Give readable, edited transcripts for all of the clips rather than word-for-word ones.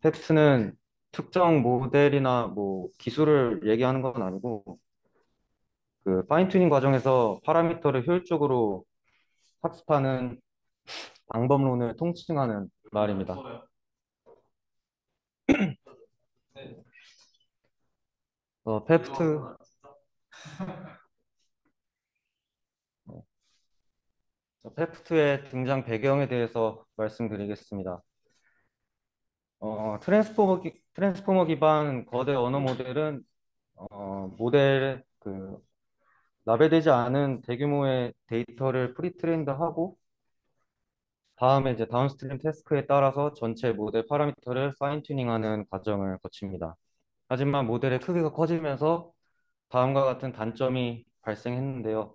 팩트는 특정 모델이나 뭐 기술을 얘기하는 건 아니고 그 파인 튜닝 과정에서 파라미터를 효율적으로 학습하는 방법론을 통칭하는 말입니다. 팩트 팩트의 등장 배경에 대해서 말씀드리겠습니다. 트랜스포머 기반 거대 언어 모델은 모델 라벨되지 않은 대규모의 데이터를 프리트레인드하고 다음에 이제 다운스트림 태스크에 따라서 전체 모델 파라미터를 파인 튜닝하는 과정을 거칩니다. 하지만 모델의 크기가 커지면서 다음과 같은 단점이 발생했는데요.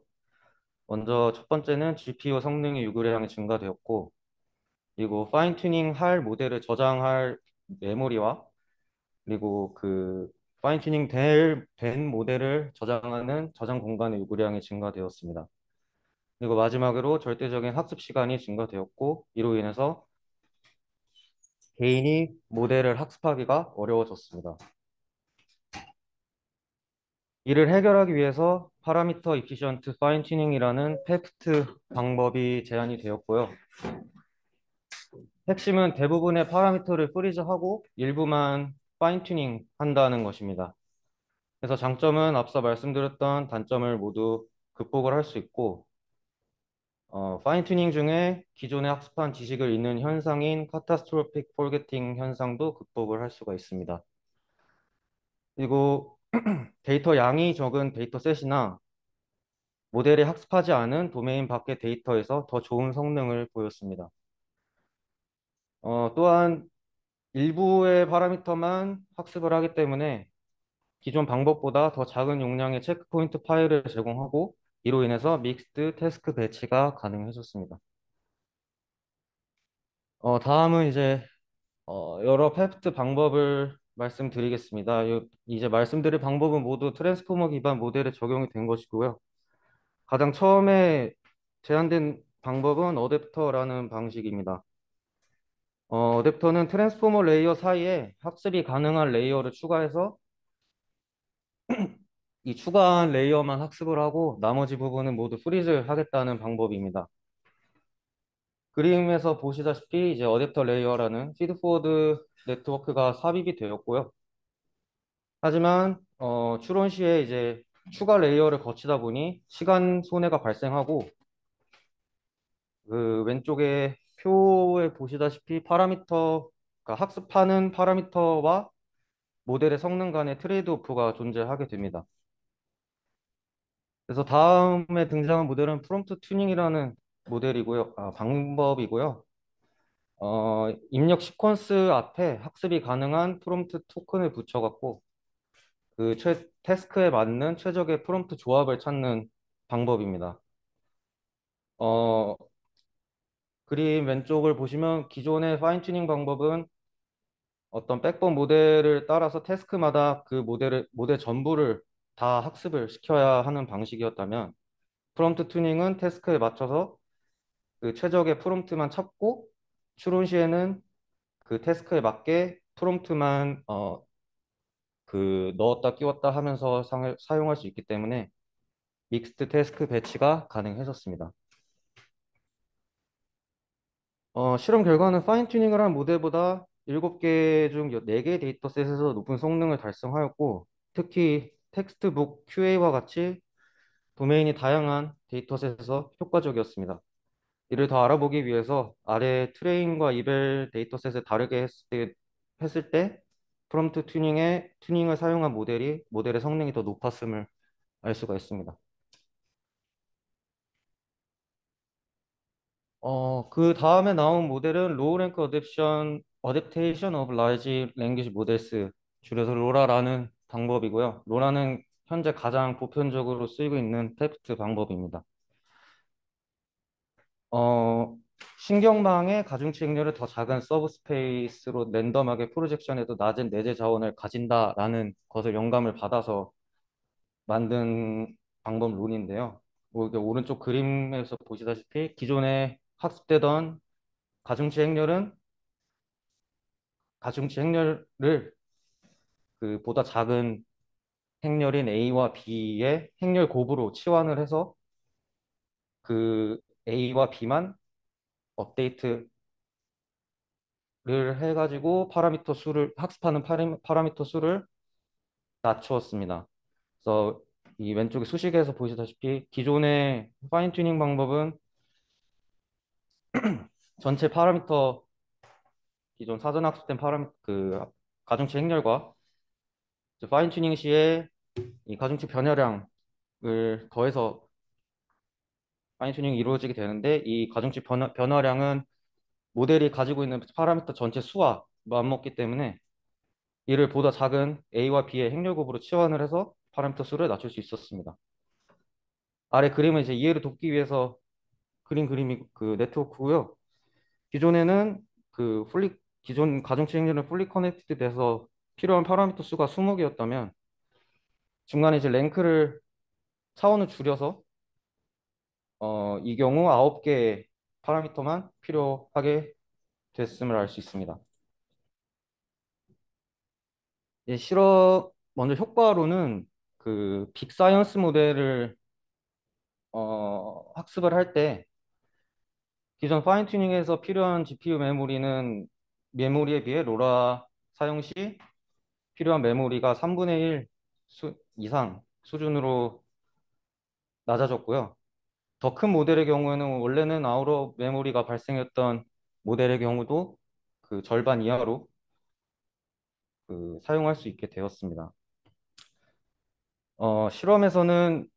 먼저 첫 번째는 GPU 성능의 요구량이 증가되었고, 그리고 파인 튜닝 할 모델을 저장할 메모리와 그리고 그 파인 튜닝 된 모델을 저장하는 저장 공간의 요구량이 증가되었습니다. 그리고 마지막으로 절대적인 학습 시간이 증가되었고, 이로 인해서 개인이 모델을 학습하기가 어려워졌습니다. 이를 해결하기 위해서 파라미터 이피션트 파인 튜닝이라는 페프트 방법이 제안이 되었고요. 핵심은 대부분의 파라미터를 프리즈하고 일부만 파인 튜닝 한다는 것입니다. 그래서 장점은 앞서 말씀드렸던 단점을 모두 극복을 할 수 있고, 파인 튜닝 중에 기존에 학습한 지식을 잃는 현상인 카타스트로픽 폴게팅 현상도 극복을 할 수가 있습니다. 그리고 데이터 양이 적은 데이터셋이나 모델이 학습하지 않은 도메인 밖의 데이터에서 더 좋은 성능을 보였습니다. 또한 일부의 파라미터만 학습을 하기 때문에 기존 방법보다 더 작은 용량의 체크포인트 파일을 제공하고 이로 인해서 믹스드 태스크 배치가 가능해졌습니다. 다음은 이제 여러 페프트 방법을 말씀드리겠습니다. 이제 말씀드릴 방법은 모두 트랜스포머 기반 모델에 적용이 된 것이고요. 가장 처음에 제한된 방법은 어댑터라는 방식입니다. 어댑터는 트랜스포머 레이어 사이에 학습이 가능한 레이어를 추가해서 이 추가한 레이어만 학습을 하고 나머지 부분은 모두 프리즈 하겠다는 방법입니다. 그림에서 보시다시피 이제 어댑터 레이어라는 피드포워드 네트워크가 삽입이 되었고요. 하지만 추론 시에 이제 추가 레이어를 거치다 보니 시간 손해가 발생하고 그 왼쪽에 표에 보시다시피 그러니까 학습하는 파라미터와 모델의 성능 간의 트레이드오프가 존재하게 됩니다. 그래서 다음에 등장한 모델은 프롬프트 튜닝이라는 방법이고요. 입력 시퀀스 앞에 학습이 가능한 프롬프트 토큰을 붙여갖고 태스크에 맞는 최적의 프롬프트 조합을 찾는 방법입니다. 어, 그림 왼쪽을 보시면 기존의 파인 튜닝 방법은 어떤 백본 모델을 따라서 태스크마다 그 모델 전부를 다 학습을 시켜야 하는 방식이었다면 프롬프트 튜닝은 태스크에 맞춰서 그 최적의 프롬프트만 찾고 추론 시에는 그 태스크에 맞게 프롬프트만 넣었다 끼웠다 하면서 사용할 수 있기 때문에 믹스드 태스크 배치가 가능해졌습니다. 실험 결과는 파인 튜닝을 한 모델보다 7개 중 4개의 데이터셋에서 높은 성능을 달성하였고 특히 텍스트북 QA와 같이 도메인이 다양한 데이터셋에서 효과적이었습니다. 이를 더 알아보기 위해서 아래 트레인과 이벨 데이터셋을 다르게 했을 때 프롬프트 튜닝을 사용한 모델의 성능이 더 높았음을 알 수가 있습니다. 그 다음에 나온 모델은 로우 랭크 어댑테이션 오브 라지 랭귀지 모델스, 줄여서 로라라는 방법이고요. 로라는 현재 가장 보편적으로 쓰이고 있는 테스트 방법입니다. 어, 신경망의 가중치 행렬을 더 작은 서브 스페이스로 랜덤하게 프로젝션해도 낮은 내재 자원을 가진다라는 것을 영감을 받아서 만든 방법론인데요. 이게 오른쪽 그림에서 보시다시피 기존에 학습되던 가중치 행렬은 가중치 행렬을 그 보다 작은 행렬인 A와 B의 행렬 곱으로 치환을 해서 그 A와 B만 업데이트를 해가지고 파라미터 수를 학습하는 파라미터 수를 낮추었습니다. 그래서 이 왼쪽에 수식에서 보시다시피 기존의 파인 튜닝 방법은 전체 파라미터 기존 사전 학습된 파라미터 그 가중치 행렬과 파인 튜닝 시에 이 가중치 변화량을 더해서 파인 튜닝이 이루어지게 되는데 이 가중치 변화량은 모델이 가지고 있는 파라미터 전체 수와 맞먹기 때문에 이를 보다 작은 A와 B의 행렬 곱으로 치환을 해서 파라미터 수를 낮출 수 있었습니다. 아래 그림은 이제 이해를 돕기 위해서 그린 그림이 그 네트워크고요. 기존에는 그 기존 가중치 행렬은 풀리 커넥티드 돼서 필요한 파라미터 수가 20개였다면 중간에 이제 랭크를 차원을 줄여서 이 경우 9개의 파라미터만 필요하게 됐음을 알 수 있습니다. 먼저 효과로는 그 빅사이언스 모델을 학습을 할 때 기존 파인 튜닝에서 필요한 GPU 메모리에 비해 로라 사용 시 필요한 메모리가 3분의 1 이상 수준으로 낮아졌고요. 더 큰 모델의 경우에는 원래는 아웃 메모리가 발생했던 모델의 경우도 그 절반 이하로 그 사용할 수 있게 되었습니다. 실험에서는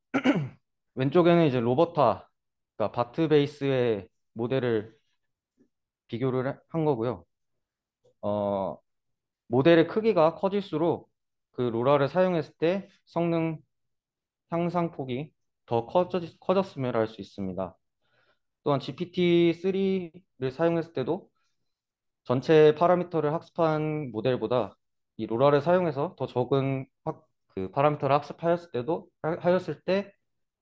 왼쪽에는 이제 로버타, 그러니까 바트 베이스의 모델을 비교를 한 거고요. 어, 모델의 크기가 커질수록 그 로라를 사용했을 때 성능 향상폭이 더 커졌음을 알 수 있습니다. 또한 GPT-3를 사용했을 때도 전체 파라미터를 학습한 모델보다 이 로라를 사용해서 더 적은 그 파라미터를 하였을 때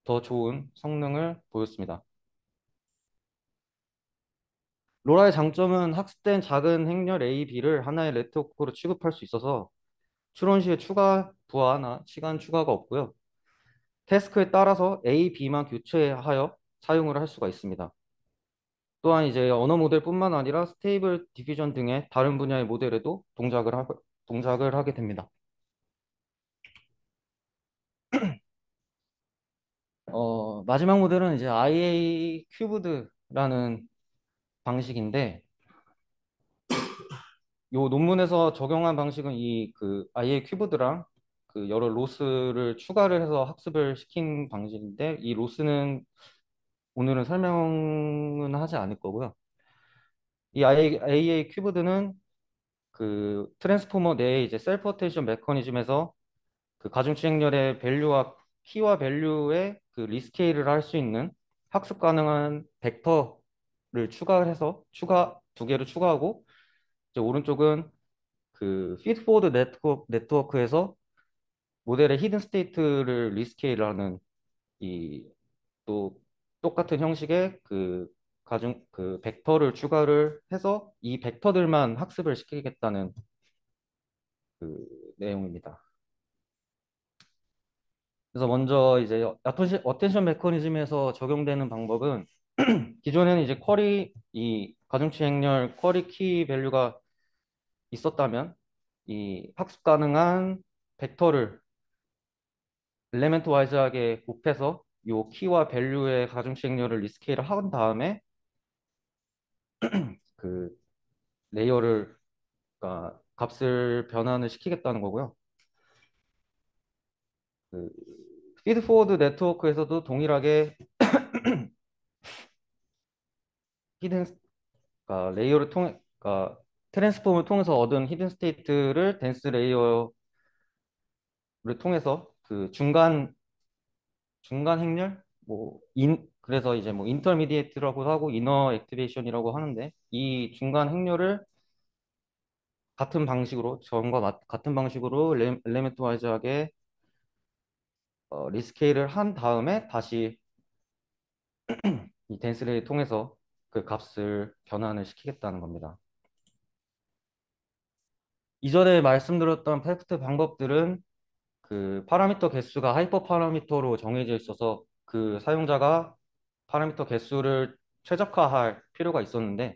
더 좋은 성능을 보였습니다. 로라의 장점은 학습된 작은 행렬 A, B를 하나의 네트워크로 취급할 수 있어서 추론 시에 추가 부하나 시간 추가가 없고요. 태스크에 따라서 A, B만 교체하여 사용을 할 수가 있습니다. 또한 이제 언어 모델뿐만 아니라 스테이블 디퓨전 등의 다른 분야의 모델에도 동작을 하게 됩니다. 마지막 모델은 이제 IA 큐브드라는 방식인데 요 논문에서 적용한 방식은 이 그 IA 큐브드랑 그 여러 로스를 추가를 해서 학습을 시킨 방식인데 이 로스는 오늘은 설명은 하지 않을 거고요. 이 IA 큐브드는 그 트랜스포머 내에 이제 셀프 어텐션 메커니즘에서 그 가중치행렬의 밸류와 키와 밸류의 그 리스케일을 할 수 있는 학습 가능한 벡터를 추가해서 두 개를 추가하고 이제 오른쪽은 그 피드포워드 네트워크에서 모델의 히든 스테이트를 리스케일하는 이 또 똑같은 형식의 그 그 벡터를 추가를 해서 이 벡터들만 학습을 시키겠다는 그 내용입니다. 그래서 먼저 이제 어텐션 메커니즘에서 적용되는 방법은 기존에는 이제 이 가중치 행렬 쿼리 키 밸류가 있었다면 이 학습 가능한 벡터를 엘리멘트 와이즈하게 곱해서 요 키와 밸류의 가중치 행렬을 리스케일을 한 다음에 그 레이어를 그러니까 값을 변환을 시키겠다는 거고요. 그 피드포워드 네트워크에서도 동일하게 히든 그러니까 그러니까 트랜스폼을 통해서 얻은 히든 스테이트를 덴스 레이어를 통해서 그 중간 행렬 그래서 이제 뭐 인터미디에이트라고 하고 이너 액티베이션이라고 하는데 이 중간 행렬을 같은 방식으로 같은 방식으로 엘리멘트 와이즈하게 리스케일을 한 다음에 다시 이 덴스 레이를 통해서 그 값을 변환을 시키겠다는 겁니다. 이전에 말씀드렸던 팩트 방법들은 그 파라미터 개수가 하이퍼 파라미터로 정해져 있어서 그 사용자가 파라미터 개수를 최적화할 필요가 있었는데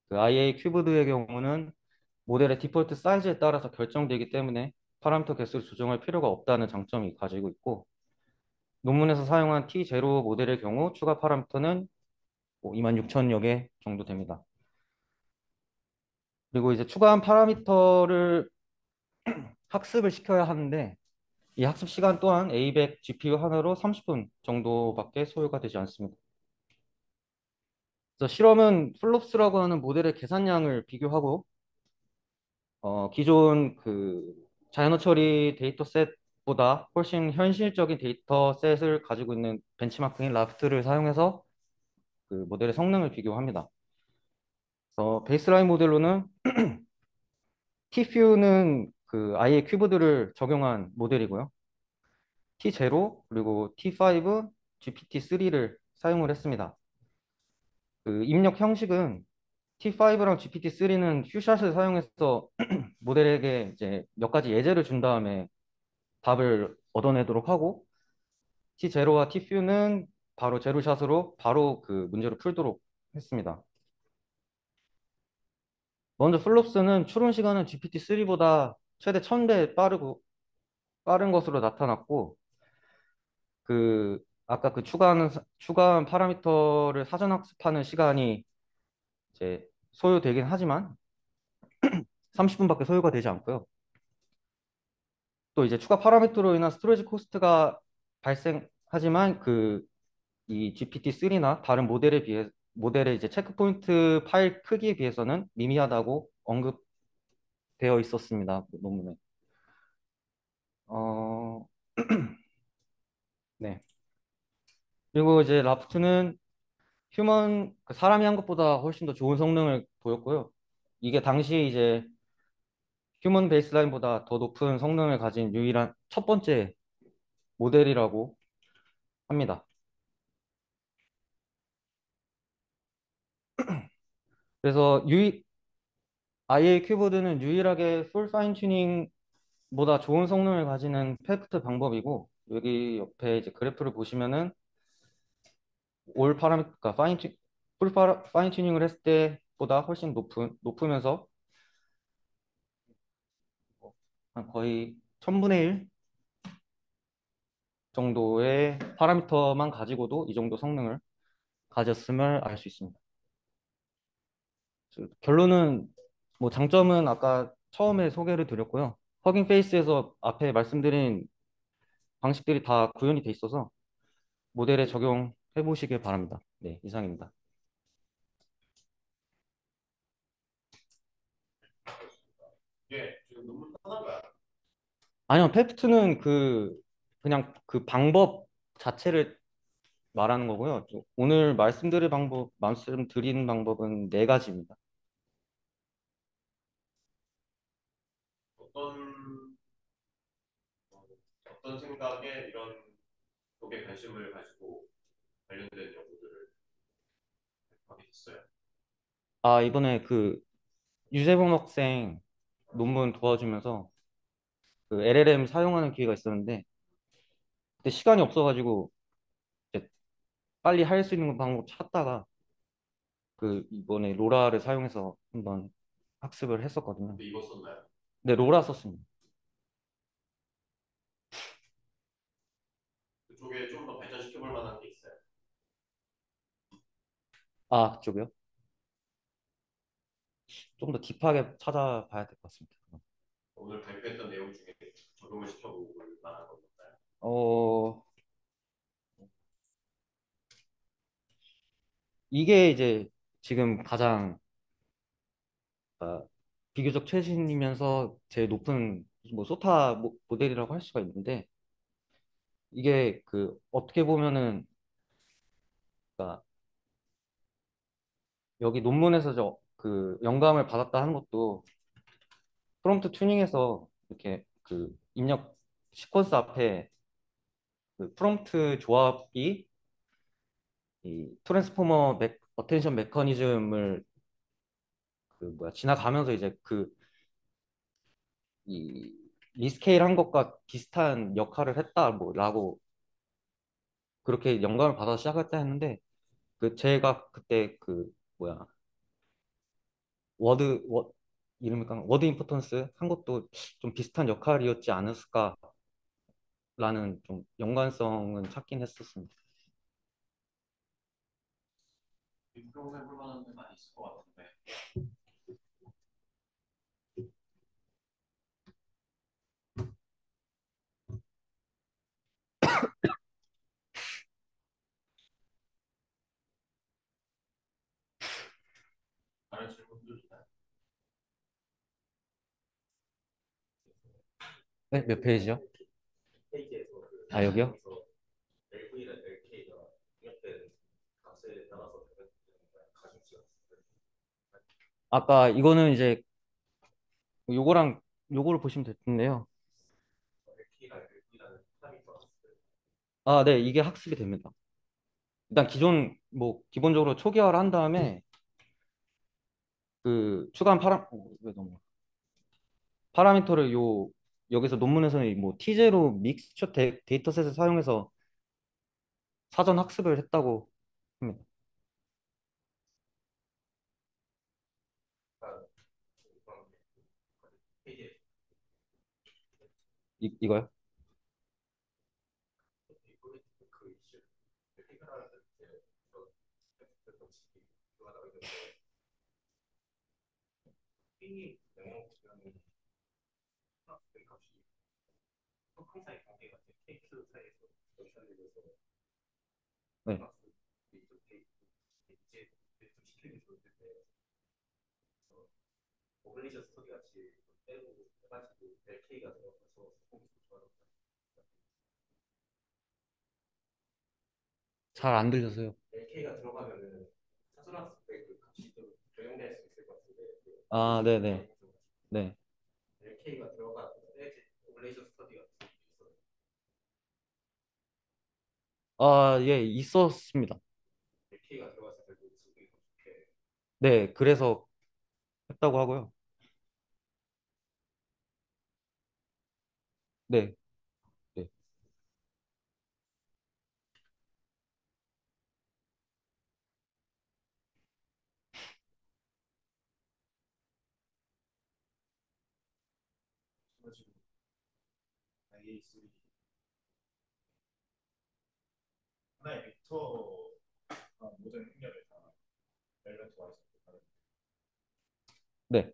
그 IA 큐브드의 경우는 모델의 디폴트 사이즈에 따라서 결정되기 때문에 파라미터 개수를 조정할 필요가 없다는 장점이 가지고 있고 논문에서 사용한 T0 모델의 경우 추가 파라미터는 뭐 26,000여 개 정도 됩니다. 그리고 이제 추가한 파라미터를 학습을 시켜야 하는데 이 학습 시간 또한 A100 GPU 하나로 30분 정도밖에 소요가 되지 않습니다. 그래서 실험은 플롭스라고 하는 모델의 계산량을 비교하고 기존 그 자연어 처리 데이터셋보다 훨씬 현실적인 데이터셋을 가지고 있는 벤치마크인 라프트를 사용해서 그 모델의 성능을 비교합니다. 베이스라인 모델로는 T퓨는 그 아이의 큐브들을 적용한 모델이고요. T0 그리고 T5, GPT-3를 사용을 했습니다. 그 입력 형식은 T5랑 GPT-3는 퓨샷을 사용해서 모델에게 이제 몇 가지 예제를 준 다음에 답을 얻어내도록 하고 T0와 T퓨는 바로 제로샷으로 바로 그 문제를 풀도록 했습니다. 먼저 플롭스는 추론 시간은 GPT-3보다 최대 1000배 빠른 것으로 나타났고 그 아까 그 추가한 파라미터를 사전 학습하는 시간이 이제 소요되긴 하지만 30분밖에 소요가 되지 않고요. 또 이제 추가 파라미터로 인한 스토리지 코스트가 발생하지만 그 이 GPT-3나 다른 모델의 이제 체크포인트 파일 크기에 비해서는 미미하다고 언급되어 있었습니다. 그 논문에. 어, 네. 그리고 이제 라프트는 그 사람이 한 것보다 훨씬 더 좋은 성능을 보였고요. 이게 당시 이제 휴먼 베이스라인보다 더 높은 성능을 가진 유일한 첫 번째 모델이라고 합니다. 그래서 IA 큐보드는 유일하게 풀 파인 튜닝보다 좋은 성능을 가지는 팩트 방법이고 여기 옆에 이제 그래프를 보시면은 올 파라미터, 그러니까 파인 튜닝을 했을 때보다 훨씬 높으면서 한 거의 1000분의 1 정도의 파라미터만 가지고도 이 정도 성능을 가졌음을 알 수 있습니다. 결론은 뭐 장점은 아까 처음에 소개를 드렸고요. 허깅 페이스에서 앞에 말씀드린 방식들이 다 구현이 돼 있어서 모델에 적용해 보시길 바랍니다. 네, 이상입니다. 아니요, 페프트는 그냥 그 방법 자체를 말하는 거고요. 오늘 말씀드린 방법은 네 가지입니다. 어떤 어떤 생각에 이런 쪽에 관심을 가지고 관련된 연구들을 하게 됐어요. 아, 이번에 그 유재범 학생 논문 도와주면서 그 LLM 사용하는 기회가 있었는데 그때 시간이 없어가지고 이제 빨리 할 수 있는 방법 찾다가 그 이번에 로라를 사용해서 한번 학습을 했었거든요. 근데 이거 썼나요? 네, 로라 썼습니다. 그쪽에 좀 더 발전시켜 볼 만한 게 있어요. 아, 그쪽이요? 좀 더 딥하게 찾아봐야 될 것 같습니다. 오늘 발표했던 내용 중에 적용을 시켜볼 만한 건 없나요? 어, 이게 이제 지금 가장 비교적 최신이면서 제일 높은 뭐 소타 모델이라고 할 수가 있는데 이게 그 어떻게 보면은 그러니까 여기 논문에서 그 영감을 받았다 하는 것도 프롬프트 튜닝에서 이렇게 그 입력 시퀀스 앞에 그 프롬프트 조합이 이 트랜스포머 어텐션 메커니즘을 그 뭐야 지나가면서 이제 그 이 리스케일 한 것과 비슷한 역할을 했다 뭐라고 그렇게 영감을 받아서 시작했다 했는데 그 제가 그때 그 뭐야 워드 이름이 까 워드 임포턴스 한 것도 좀 비슷한 역할이었지 않았을까라는 좀 연관성은 찾긴 했었습니다. 임종해볼 만한 데 많이 있을 것 같은데. 다른 질문들 있나요? 네, 몇 페이지요? 페이지에서 그 아, 여기요? LV랑 LK가 입력된 값에 따라서 가중치가 있어요. 아까 이거는 이제 요거랑 요거를 보시면 될 텐데요. LK랑 LV라는 탑이 들어갔을 때 아, 네, 이게 학습이 됩니다. 일단 기존 뭐 기본적으로 초기화를 한 다음에 그 추가한 왜 너무 파라미터를 요 여기서 논문에서는 뭐 T0 믹스처 데이터셋을 사용해서 사전 학습을 했다고 합니다. 그런 페이지에 이거요? 그 이슈 LK라는 이제 그런 법칙이 들어가다가 있는데 P 영역이라는 값이 항상 관계가 케이크 사이에서 연산되면서 네. 좀 이제 좀 시키는 게 좋을 텐데 오글리셔 스토리 같이 빼고 해가지고 LK가 들어가서 소통이 좀 좋아졌다. 잘 안 들려서요. LK가 들어가면은 사슬학습 때그 값이 좀 적용될 수 있을 것 같은데 아, 네네. 네. LK가 들어가는데 오글리셔 스토리 같은 게 있어요. 아, 예, 있었습니다. LK가 들어갔을 때도 수익이 더 좋게 네, 그래서 했다고 하고요. 네, 네. 지금 IA3 하나의 벡터 모든 행렬을 다 엘리멘트 와이즈 네.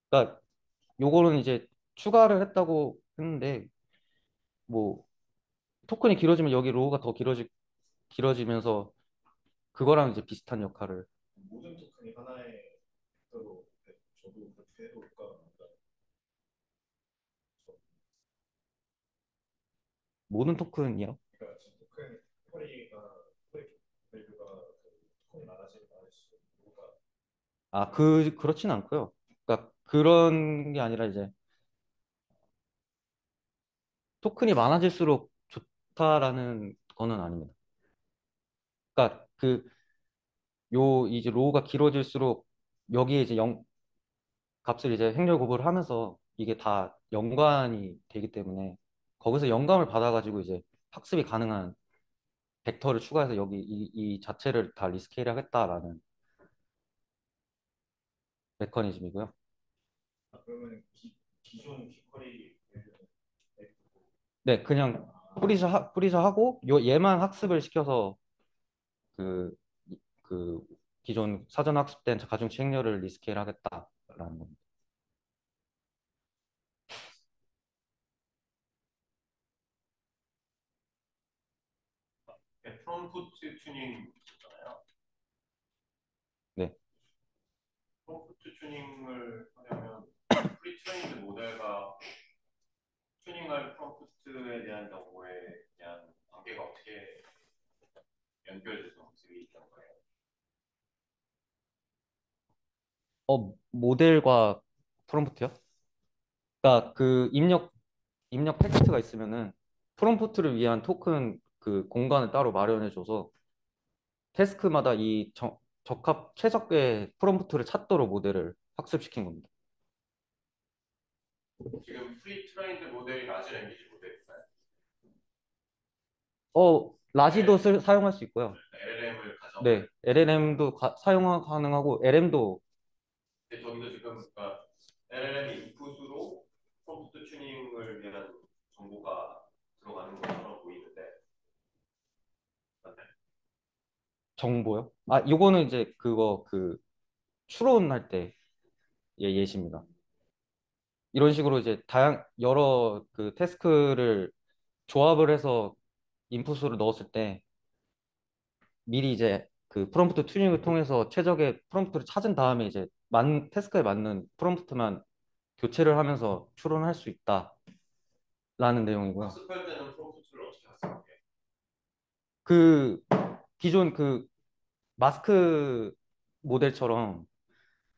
그러니까 요거는 이제 추가를 했다고 했는데 뭐 토큰이 길어지면 여기 로우가 더 길어지면서 그거랑 이제 비슷한 역할을 모든 토큰이 하나의 벡터로 저도 그렇게 해도 효과가 나온다. 모든 토큰이요. 그러니까 지금 토큰 스토리 밸류가 토큰이 많아지면 많을수록 뭐가 아, 그렇진 않고요. 그러니까 그런 게 아니라 이제 토큰이 많아질수록 좋다라는 거는 아닙니다. 그러니까 그 요 이제 로우가 길어질수록 여기에 이제 값을 이제 행렬 곱을 하면서 이게 다 연관이 되기 때문에 거기서 영감을 받아가지고 이제 학습이 가능한 벡터를 추가해서 여기 이 자체를 다 리스케일 하겠다라는 메커니즘이고요. 그러면 기존 쿼리 네, 그냥 프리저 하고 요 얘만 학습을 시켜서 그, 그 기존 사전 학습된 가중치 행렬을 리스케일 하겠다라는 겁니다. 프롬프트 튜닝 있잖아요. 네. 프롬프트 튜닝을 하려면 프리 트레인드 모델과 튜닝할 프롬프트에 대한 정보에 대한 관계가 어떻게 연결돼서 학습이 있는 거예요? 모델과 프롬프트요? 그러니까 그 입력 텍스트가 있으면은 프롬프트를 위한 토큰 그 공간을 따로 마련해줘서 태스크마다 이 최적의 프롬프트를 찾도록 모델을 학습시킨 겁니다. 지금 프리 트레인드 모델이 라지 랭귀지 모델인가요? 라지도 사용할 수 있고요. LLM을 가정. 네, LLM도 사용 가능하고 LM도. 근데 저기도 지금 그러니까 LLM 인풋으로 프롬프트 튜닝을 위한 정보가 들어가는 것처럼 보이는데 맞나요? 정보요? 요거는 이제 그거 추론할 때 예시입니다. 이런 식으로 이제 여러 태스크를 조합을 해서 인풋으로 넣었을 때 미리 이제 프롬프트 튜닝을 통해서 최적의 프롬프트를 찾은 다음에 이제 태스크에 맞는 프롬프트만 교체를 하면서 추론할 수 있다라는 내용이고요. 학습할 때는 프롬프트를 어떻게 학습해요? 그 기존 마스크 모델처럼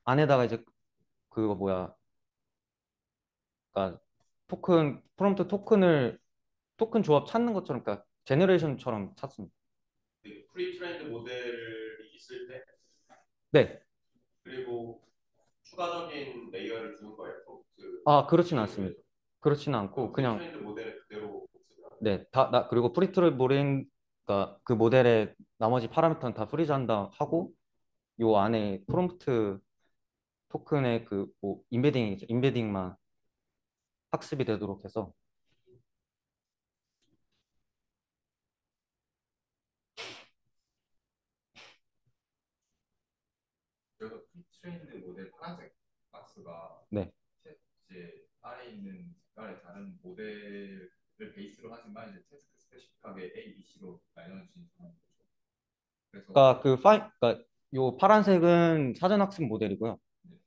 안에다가 이제 그거 뭐야, 그러니까 프롬프트 토큰 조합 찾는 것처럼, 그러니까 제너레이션처럼 찾습니다. 그 프리 트레인드 모델이 있을 때 네. 그리고 추가적인 레이어를 주는 거예요. 프롬프트 그렇지는 튜닝을 않습니다. 위해서. 그렇지는 않고 그럼 프리 그냥. 트레인드 모델은 그대로 학습을 하는 네, 그리고 그러니까 그 모델의 나머지 파라미터는 다 프리즈한다 하고 요 안에 프롬프트 토큰의 뭐 임베딩이죠. 임베딩만 학습이 되도록 해서. 그래서 프리트레인드 모델 파란색 박스가 네. 이제 아래 있는 색깔의 다른 모델을 베이스로 하지만 이제 태스크 스페시픽하게 A, B, C로 나뉘어진 상황인 거죠. 그래서 그러니까 요 파란색은 사전 학습 모델이고요. 네,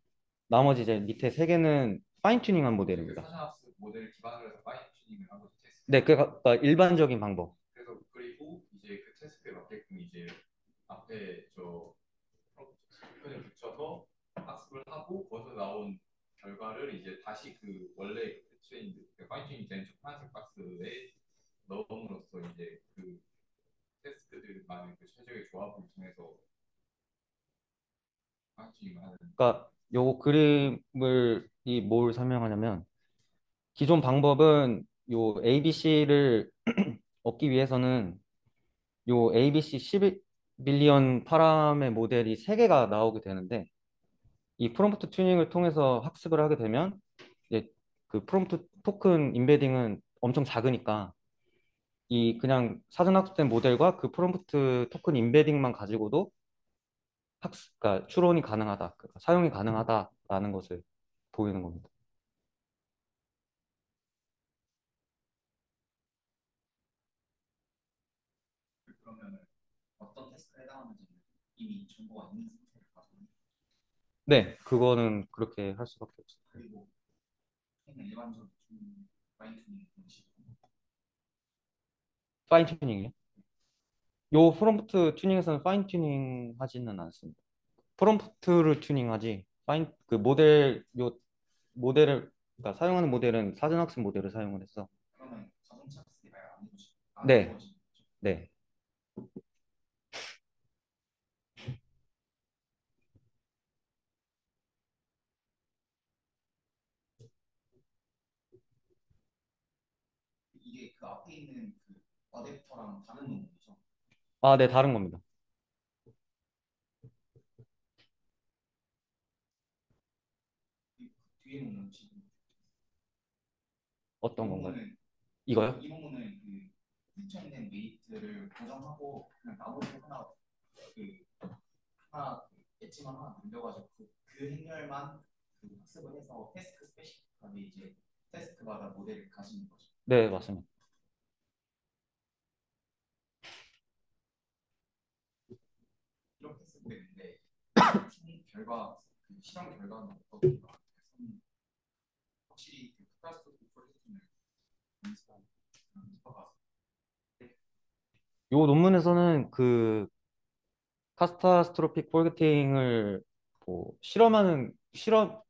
나머지 이제 밑에 세 개는 파인 튜닝한 그 모델입니다. 사전학습 모델을 기반으로 해서 파인 튜닝을 한 거죠 네, 테스트를. 그러니까 일반적인 방법. 그래서 그리고 이제 그 테스트에 맞게끔 이제 앞에 저 표현을 붙여서 학습을 하고 거기서 나온 결과를 이제 다시 그 원래 그 트레인드 파인 튜닝 된 파란색 박스에 넣음으로써 이제 그 테스트들만의 그 최적의 조합을 통해서 파인 튜닝을 하는. 그러니까 요 그림을 뭘 설명하냐면 기존 방법은 요 ABC를 얻기 위해서는 요 ABC 11빌리언 파람의 모델이 3개가 나오게 되는데 이 프롬프트 튜닝을 통해서 학습을 하게 되면 이제 그 프롬프트 토큰 임베딩은 엄청 작으니까 이 그냥 사전 학습된 모델과 그 프롬프트 토큰 임베딩만 가지고도 그러니까 추론이 가능하다, 그러니까 사용이 가능하다라는 것을 보이는 겁니다. 그러면 어떤 테스트에 해당하는지 이미 정보가 있는 상태를 가지고 네, 그거는 그렇게 할 수밖에 없어요. 그리고 그냥 일반적으로 좀 파인 튜닝 방식. 파인 튜닝이요? 요 프롬프트 튜닝에서는 파인 튜닝 하지는 않습니다. 프롬프트를 튜닝하지 모델을, 그러니까 사용하는 모델은 사전 학습 모델을 사용을 해서. 그러면 자동차 학습이 아예 안 이루어지 안 네, 이루어지는 거죠. 네. 이게 그 앞에 있는 그 어댑터랑 다른 놈이죠. 네, 다른 겁니다. 뒤에 놓는 지금 이 어떤 건가요? 부분은 이거요? 이 부분은 그 후천된 웨이트를 고정하고 그냥 나머지 하나 엣지만 하나 늘려가지고 그 행렬만 그 학습을 해서 태스크 스페시픽하게 이제 테스트마다 모델을 가지는 거죠. 네, 맞습니다. 이렇게 쓰고 있는데 결과 그 실험 결과는 어떻습니까? 확실히 그 카타스트로픽 프로젝트는 인스타가 요 논문에서는 카타스트로픽 포게팅을 뭐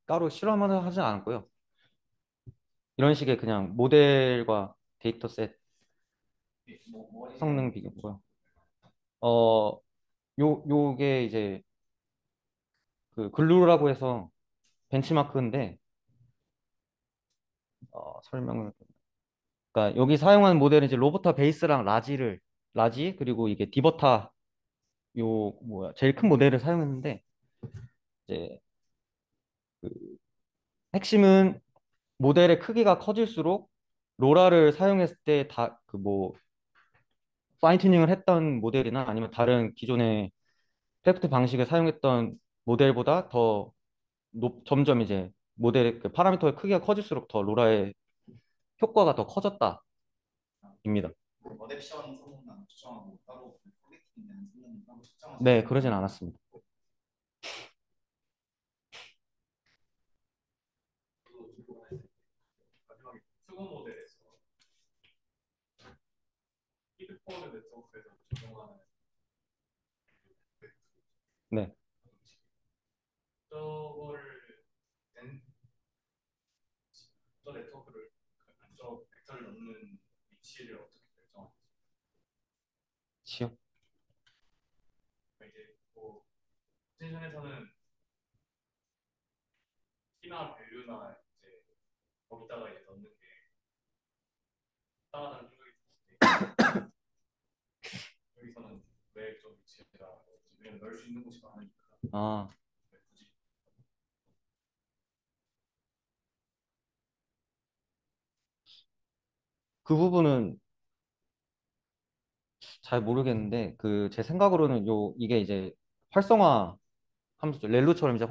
따로 실험을 하진 않았고요. 이런 식의 그냥 모델과 데이터셋 뭐에 대한 성능 비교고요. 어, 요게 이제 그 글루라고 해서 벤치마크인데 설명을 그러니까 여기 사용하는 모델은 이제 로버타 베이스랑 라지 그리고 이게 디버타 요 뭐야 제일 큰 모델을 사용했는데 이제 그 핵심은 모델의 크기가 커질수록 로라를 사용했을 때 다 그 뭐 파인 튜닝을 했던 모델이나 아니면 다른 기존의 크래프트 방식을 사용했던 모델보다 더 점점 이제 모델의 그 파라미터의 크기가 커질수록 더 로라의 효과가 더 커졌다입니다. 어댑션 성능은 안 측정하고 따로 플레이팅에 대한 성능을 따로 측정하시는 네, 거예요? 그러진 않았습니다. 마지막에 수고 모델에서 피드포드 네트워크에서 적용하는 네. 저거를 저 네트워크를 저 벡터를 넣는 위치를 어떻게 결정하는지. 시요? 그러니까 이제 뭐 포지션에서는 키나 밸류나 이제 거기다가 이제 넣는 게 따라다는 생각이 드는데 여기서는 왜 좀 위치에다 왜냐면 넣을 수 있는 곳이 많으니까 아, 왜 굳이 그 부분은 잘 모르겠는데 그 제 생각으로는 이게 이제 활성화 함수죠. 렐루처럼 이제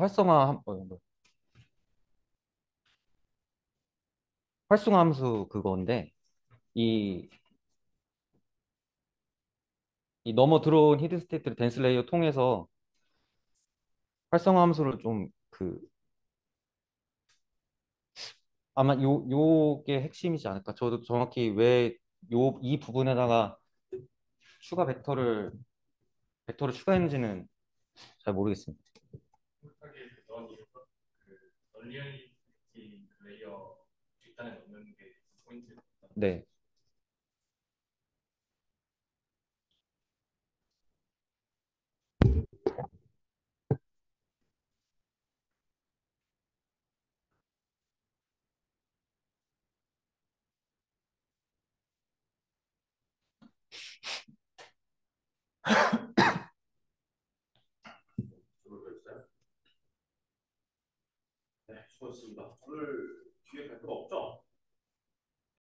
활성화 함수 그건데 이, 이 넘어 들어온 히든 스테이트를 댄스 레이어 통해서 활성화 함수를 좀 그 아마 요게 핵심이지 않을까. 저도 정확히 왜 이 부분에다가 추가 벡터를 추가했는지는 잘 모르겠습니다. 생각하기에 그 널리언리티 레이어 뒷단에 넣는 게 포인트였다. 네. 네, 수고하셨습니다. 오늘 뒤에 발표가